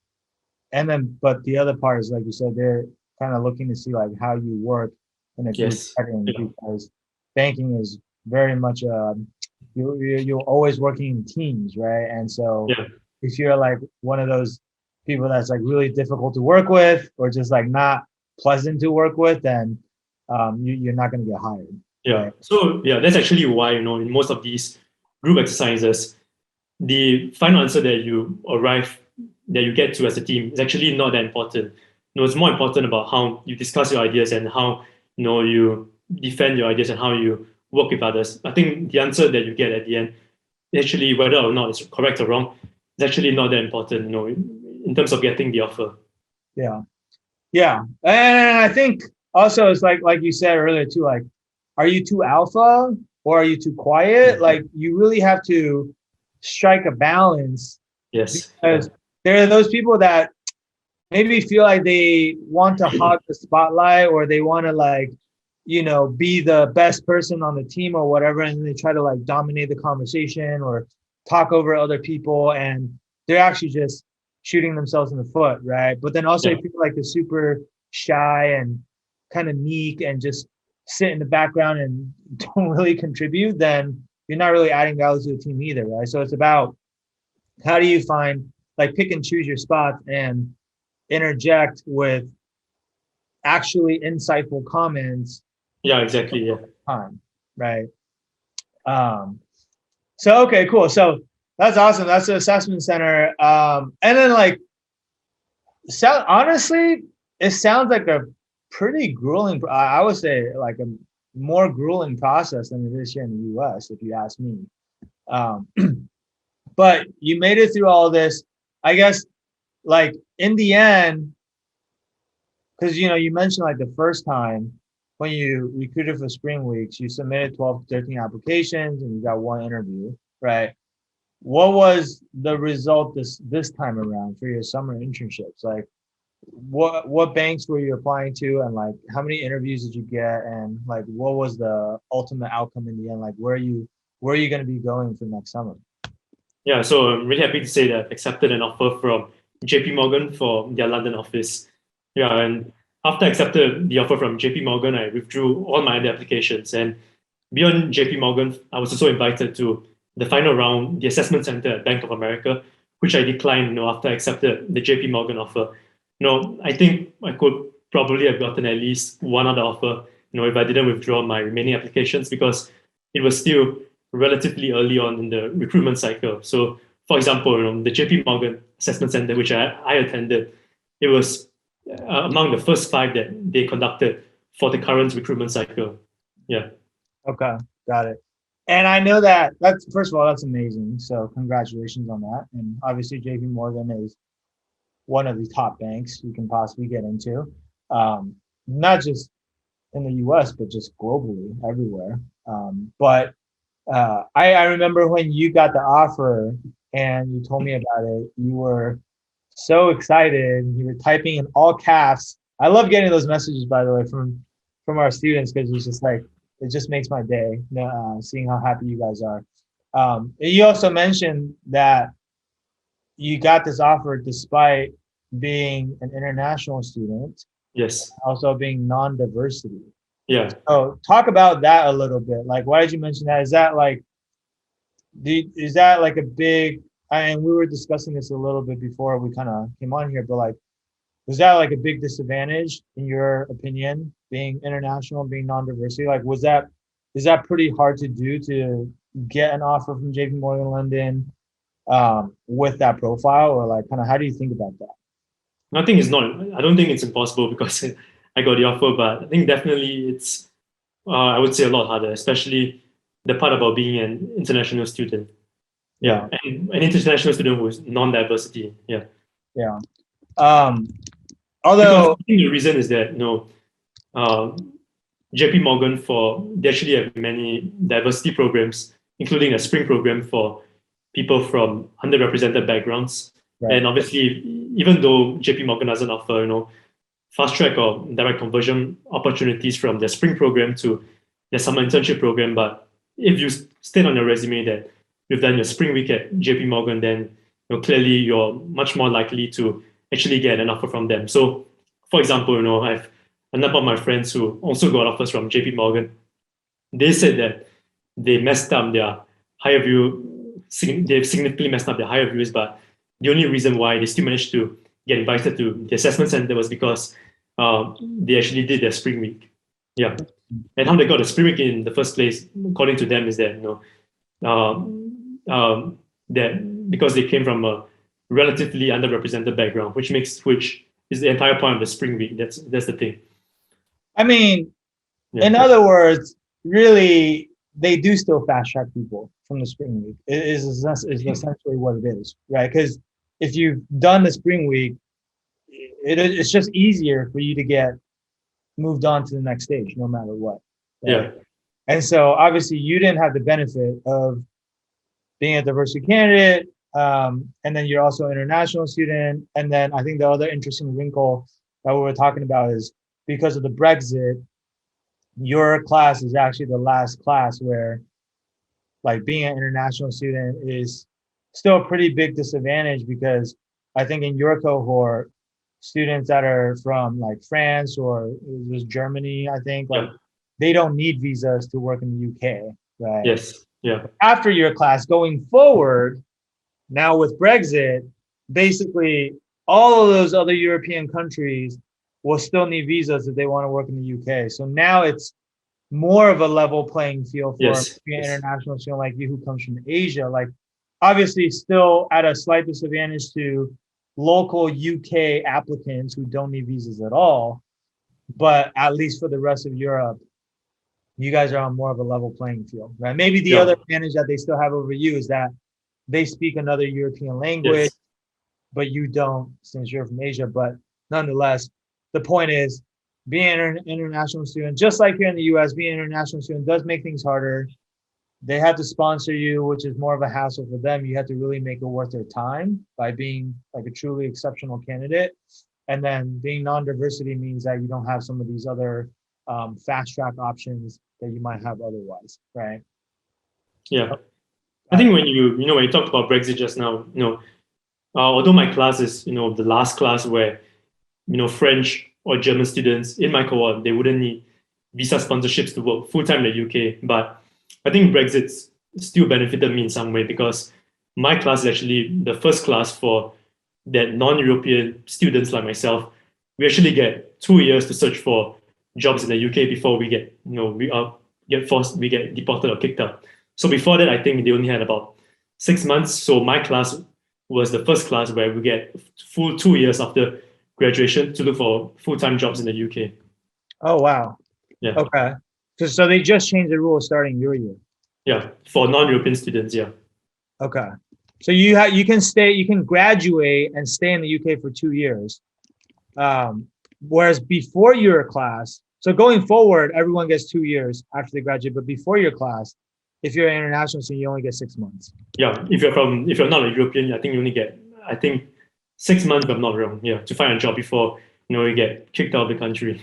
then, but the other part is, like you said, they're kind of looking to see like how you work in a group setting, because banking is very much you're always working in teams, right? And so if you're like one of those people that's like really difficult to work with or just like not pleasant to work with, then you're not going to get hired. Yeah. Right? So that's actually why, in most of these group exercises, the final answer that you get to as a team is actually not that important. It's more important about how you discuss your ideas and how you defend your ideas and how you work with others. I think the answer that you get at the end, actually whether or not it's correct or wrong, is actually not that important, in terms of getting the offer. Yeah. And I think also it's like you said earlier too, like, are you too alpha or are you too quiet? Like, you really have to strike a balance. Yes. Because there are those people that maybe feel like they want to hog the spotlight, or they want to like, be the best person on the team or whatever. And they try to like dominate the conversation or talk over other people. And they're actually just shooting themselves in the foot, right? But then also if people like they're super shy and kind of meek and just sit in the background and don't really contribute, then you're not really adding value to the team either, right? So it's about how do you find, like, pick and choose your spots and interject with actually insightful comments. Yeah, exactly. Yeah. Time, right? So okay, cool. So that's awesome. That's the assessment center. And then like, honestly, it sounds like a pretty grueling. I would say like a more grueling process than it is here in the U.S. if you ask me. But you made it through all this, I guess. Like in the end, because you mentioned like the first time when you recruited for Spring Weeks, you submitted 12 to 13 applications and you got one interview, right? What was the result this time around for your summer internships? Like, what banks were you applying to, and like how many interviews did you get, and like what was the ultimate outcome in the end? Like, where are you going to be going for next summer? Yeah, so I'm really happy to say that I've accepted an offer from JPMorgan for their London office. Yeah, and after I accepted the offer from JPMorgan, I withdrew all my other applications. And beyond JPMorgan, I was also invited to the final round, the assessment center at Bank of America, which I declined, after I accepted the JPMorgan offer. I think I could probably have gotten at least one other offer, if I didn't withdraw my remaining applications, because it was still relatively early on in the recruitment cycle. So, for example, the JPMorgan assessment center, which I attended, it was among the first 5 that they conducted for the current recruitment cycle. Yeah. Okay, got it. And I know that's, first of all, that's amazing. So congratulations on that. And obviously JPMorgan is one of the top banks you can possibly get into, not just in the US, but just globally, everywhere. But I remember when you got the offer and you told me about it, you were so excited. You were typing in all caps. I love getting those messages, by the way, from our students, because it's just like, it just makes my day, seeing how happy you guys are. You also mentioned that you got this offer despite being an international student. Yes. Also being non-diversity. Yeah. So talk about that a little bit. Like, why did you mention that? Is that like a big, and we were discussing this a little bit before we kind of came on here, but like, Was that like a big disadvantage in your opinion, being international, being non-diversity? Like, is that pretty hard to do to get an offer from JP Morgan London with that profile, or like kind of how do you think about that? I think it's not. I don't think it's impossible because I got the offer, but I think definitely it's. I would say a lot harder, especially the part about being an international student. Yeah, Yeah, and an international student who is non-diversity. Yeah, yeah. because Although, I think the reason is that JP Morgan they actually have many diversity programs, including a spring program for people from underrepresented backgrounds. right. And obviously, even though JP Morgan doesn't offer, fast track or direct conversion opportunities from their spring program to their summer internship program, but if you state on your resume that you've done your spring week at JP Morgan, then clearly you're much more likely to actually get an offer from them. So, for example, I have a number of my friends who also got offers from JP Morgan. They said that they messed up their higher view, they've significantly messed up their higher views, but the only reason why they still managed to get invited to the assessment center was because they actually did their spring week. Yeah. And how they got the spring week in the first place, according to them, is that, that because they came from a relatively underrepresented background, which is the entire point of the spring week. That's the thing. I mean, Yeah. in other words, really, they do still fast track people from the spring week. It is essentially what it is, right? Because if you've done the spring week, it's just easier for you to get moved on to the next stage, no matter what. Right? Yeah. And so obviously you didn't have the benefit of being a diversity candidate, and then you're also an international student. And then I think the other interesting wrinkle that we were talking about is because of the Brexit, your class is actually the last class where like being an international student is still a pretty big disadvantage because I think in your cohort, students that are from like France or it was Germany, I think, like Yeah. they don't need visas to work in the UK, right? Yes. Yeah. After your class, going forward, now with Brexit, basically all of those other European countries will still need visas if they want to work in the UK. So now it's more of a level playing field for an Yes. Yes. international student like you who comes from Asia. Like obviously still at a slight disadvantage to local UK applicants who don't need visas at all. But at least for the rest of Europe, you guys are on more of a level playing field, right? Maybe the Yeah. other advantage that they still have over you is that they speak another European language, Yes. but you don't since you're from Asia. But nonetheless, the point is being an international student, just like here in the US, being an international student does make things harder. They have to sponsor you, which is more of a hassle for them. You have to really make it worth their time by being like a truly exceptional candidate. And then being non-diversity means that you don't have some of these other fast track options that you might have otherwise, right? Yeah. I Got think it. when you talked about Brexit just now, although my class is, the last class where, French or German students in my cohort, they wouldn't need visa sponsorships to work full time in the UK. But I think Brexit still benefited me in some way because my class is actually the first class for that non-European students like myself. We actually get 2 years to search for jobs in the UK before we get, we get deported or kicked out. So before that, I think they only had about 6 months. So my class was the first class where we get full 2 years after graduation to look for full-time jobs in the UK. Oh, wow. Yeah. Okay. So they just changed the rules starting your year. Yeah. For non-European students. Yeah. Okay. So you can graduate and stay in the UK for 2 years. Whereas before your class, so going forward, everyone gets 2 years after they graduate, but before your class, if you're an international student, you only get 6 months. Yeah. If you're not a European, I think you only get, I think 6 months, if I'm not wrong. Yeah. To find a job before, you get kicked out of the country.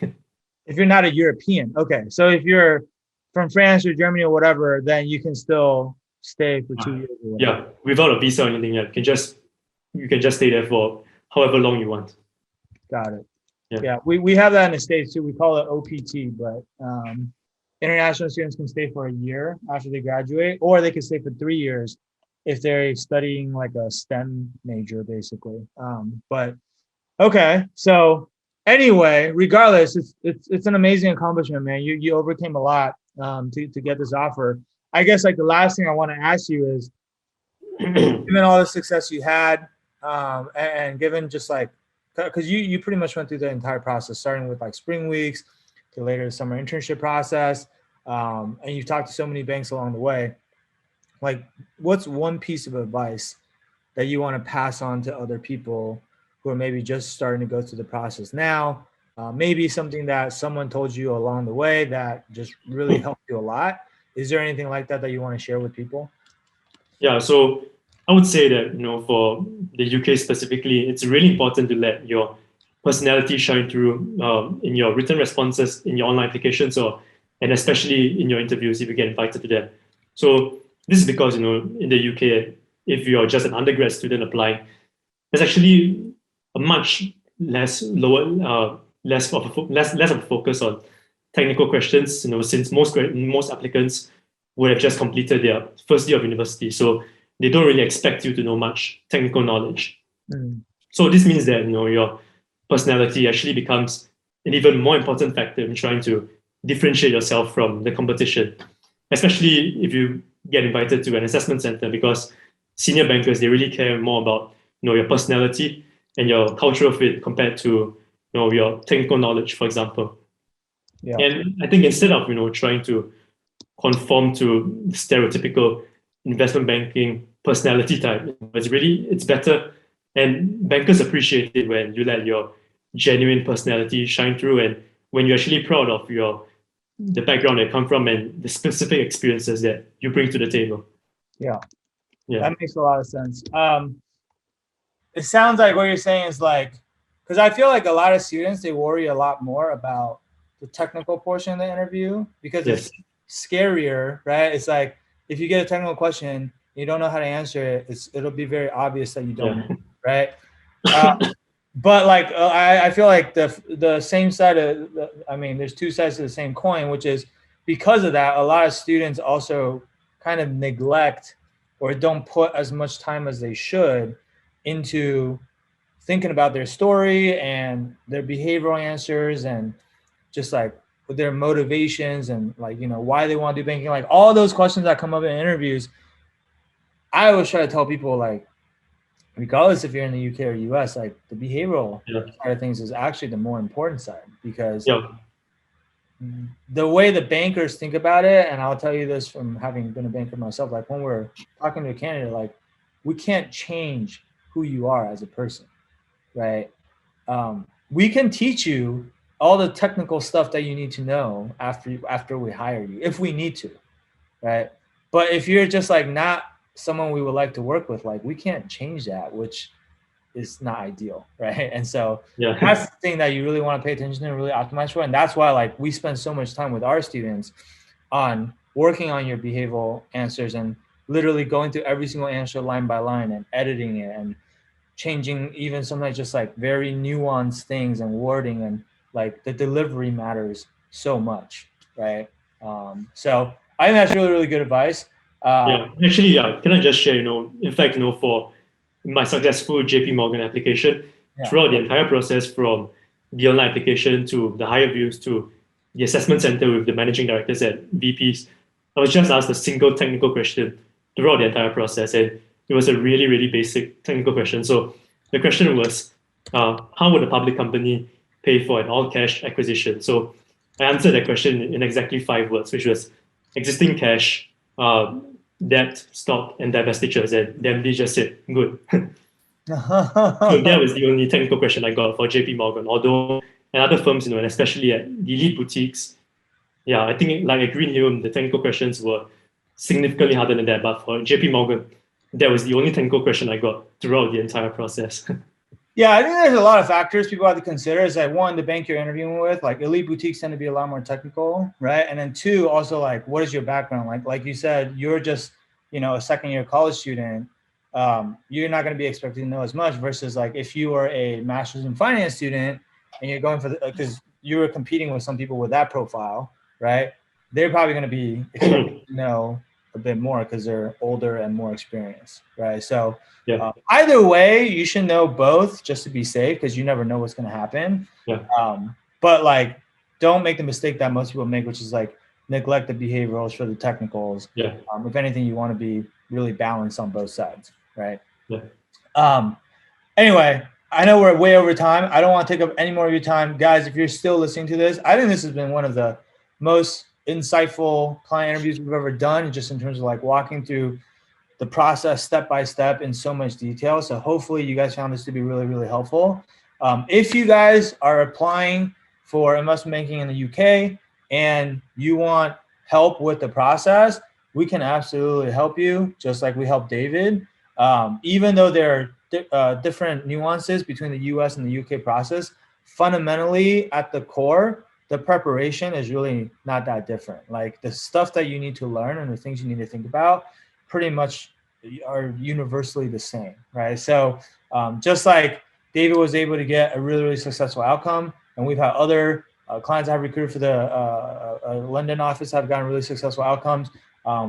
If you're not a European, okay. So if you're from France or Germany or whatever, then you can still stay for 2 years or whatever. Yeah. Without a visa or anything, yeah. You can just stay there for however long you want. Got it. Yeah. Yeah, we have that in the States too. We call it OPT, but international students can stay for a year after they graduate, or they can stay for 3 years if they're studying like a STEM major, basically. But Okay. So anyway, regardless, it's an amazing accomplishment, man. You overcame a lot to get this offer. I guess like the last thing I want to ask you is, given all the success you had, and given just like, because you pretty much went through the entire process, starting with like spring weeks to later the summer internship process, and you talked to so many banks along the way. Like, what's one piece of advice that you want to pass on to other people who are maybe just starting to go through the process now? Maybe something that someone told you along the way that just really helped you a lot. Is there anything like that that you want to share with people? Yeah, so I would say that, for the UK specifically, it's really important to let your personality shine through in your written responses, in your online applications, and especially in your interviews if you get invited to them. So this is because, in the UK, if you're just an undergrad student applying, there's actually a much less of a focus on technical questions, since most applicants would have just completed their first year of university. So they don't really expect you to know much technical knowledge. Mm. So this means that your personality actually becomes an even more important factor in trying to differentiate yourself from the competition, especially if you get invited to an assessment center, because senior bankers, they really care more about your personality and your cultural fit compared to your technical knowledge, for example. Yeah. And I think instead of trying to conform to stereotypical investment banking personality type, it's better, and bankers appreciate it when you let your genuine personality shine through, and when you're actually proud of the background that you come from and the specific experiences that you bring to the table. Yeah. Yeah. That makes a lot of sense. It sounds like what you're saying is like, because I feel like a lot of students, they worry a lot more about the technical portion of the interview because Yes. it's scarier, right? It's like if you get a technical question, you don't know how to answer it, it'll be very obvious that you don't Yeah. know, right? But like I feel like the same side of I mean, there's two sides to the same coin, which is because of that, a lot of students also kind of neglect or don't put as much time as they should into thinking about their story and their behavioral answers and just like their motivations and like why they want to do banking, like all those questions that come up in interviews. I always try to tell people, like, regardless if you're in the UK or US, like the behavioral side of things is actually the more important side, because the way the bankers think about it, and I'll tell you this from having been a banker myself, like when we're talking to a candidate, like we can't change who you are as a person, right? We can teach you all the technical stuff that you need to know after we hire you, if we need to, right? But if you're just like not someone we would like to work with, like we can't change that, which is not ideal, right? And so that's the thing that you really want to pay attention to and really optimize for. And that's why like we spend so much time with our students on working on your behavioral answers and literally going through every single answer line by line and editing it and changing even sometimes just like very nuanced things and wording, and like the delivery matters so much, right? So I think that's really, really good advice. Actually, can I just share, in fact, for my successful JPMorgan application, throughout the entire process from the online application to the higher views to the assessment center with the managing directors at VPs, I was just asked a single technical question throughout the entire process, and it was a really, really basic technical question. So the question was, how would a public company pay for an all-cash acquisition? So I answered that question in exactly 5 words, which was existing cash, debt, stock, and divestitures. And then they just said, good. So that was the only technical question I got for JPMorgan. Although at other firms, and especially at the elite boutiques, I think like at Greenhill, the technical questions were significantly harder than that. But for JPMorgan, that was the only technical question I got throughout the entire process. Yeah, I think there's a lot of factors people have to consider. Is like, one, the bank you're interviewing with, like elite boutiques tend to be a lot more technical, right? And then two, also like, what is your background? Like you said, you're just, a second year college student. You're not going to be expected to know as much versus like if you were a master's in finance student and you're going for because you were competing with some people with that profile, right? They're probably going to be expected to know a bit more because they're older and more experienced, right? So Yeah. either way, you should know both just to be safe because you never know what's going to happen. Yeah. But like, don't make the mistake that most people make, which is like neglect the behaviorals for the technicals. Yeah. If anything, you want to be really balanced on both sides, right? Yeah. Anyway, I know we're way over time. I don't want to take up any more of your time. Guys, if you're still listening to this, I think this has been one of the most insightful client interviews we've ever done, just in terms of like walking through the process step by step in so much detail. So hopefully you guys found this to be really, really helpful. If you guys are applying for investment banking in the UK and you want help with the process, we can absolutely help you, just like we helped David. Even though there are different nuances between the US and the UK process, fundamentally at the core, the preparation is really not that different. Like the stuff that you need to learn and the things you need to think about pretty much are universally the same, right? So just like David was able to get a really, really successful outcome, and we've had other clients I've recruited for the London office have gotten really successful outcomes,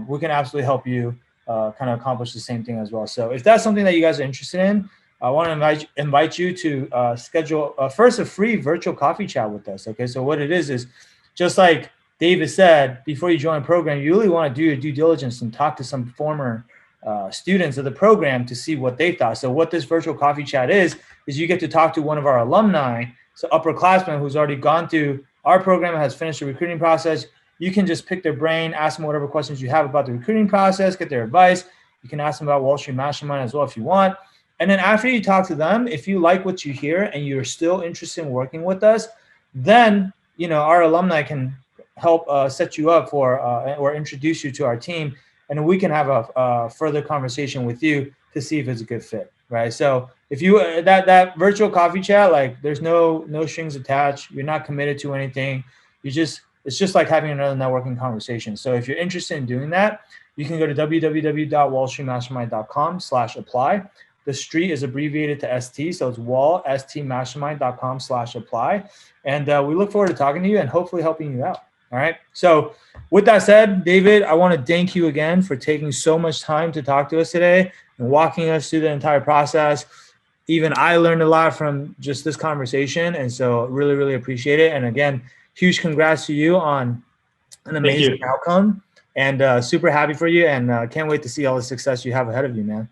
we can absolutely help you kind of accomplish the same thing as well. So if that's something that you guys are interested in, I want to invite you to schedule first a free virtual coffee chat with us. Okay, so what it is just like David said, before you join a program, you really want to do your due diligence and talk to some former students of the program to see what they thought. So what this virtual coffee chat is you get to talk to one of our alumni, so upperclassmen who's already gone through our program and has finished the recruiting process. You can just pick their brain, ask them whatever questions you have about the recruiting process, get their advice. You can ask them about Wall Street Mastermind as well if you want. And then after you talk to them, if you like what you hear and you're still interested in working with us, then our alumni can help set you up for or introduce you to our team, and we can have a further conversation with you to see if it's a good fit, right? So if you that virtual coffee chat, like there's no strings attached, you're not committed to anything, it's just like having another networking conversation. So if you're interested in doing that, you can go to www.wallstreetmastermind.com/apply. The street is abbreviated to ST, so it's wallstmastermind.com/apply. And we look forward to talking to you and hopefully helping you out. All right. So with that said, David, I want to thank you again for taking so much time to talk to us today and walking us through the entire process. Even I learned a lot from just this conversation. And so really, really appreciate it. And again, huge congrats to you on an amazing outcome, and super happy for you, and can't wait to see all the success you have ahead of you, man.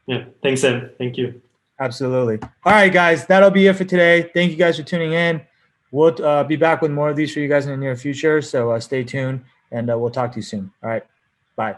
Yeah. Thanks, Sam. Thank you. Absolutely. All right, guys, that'll be it for today. Thank you guys for tuning in. We'll be back with more of these for you guys in the near future. So stay tuned, and we'll talk to you soon. All right. Bye.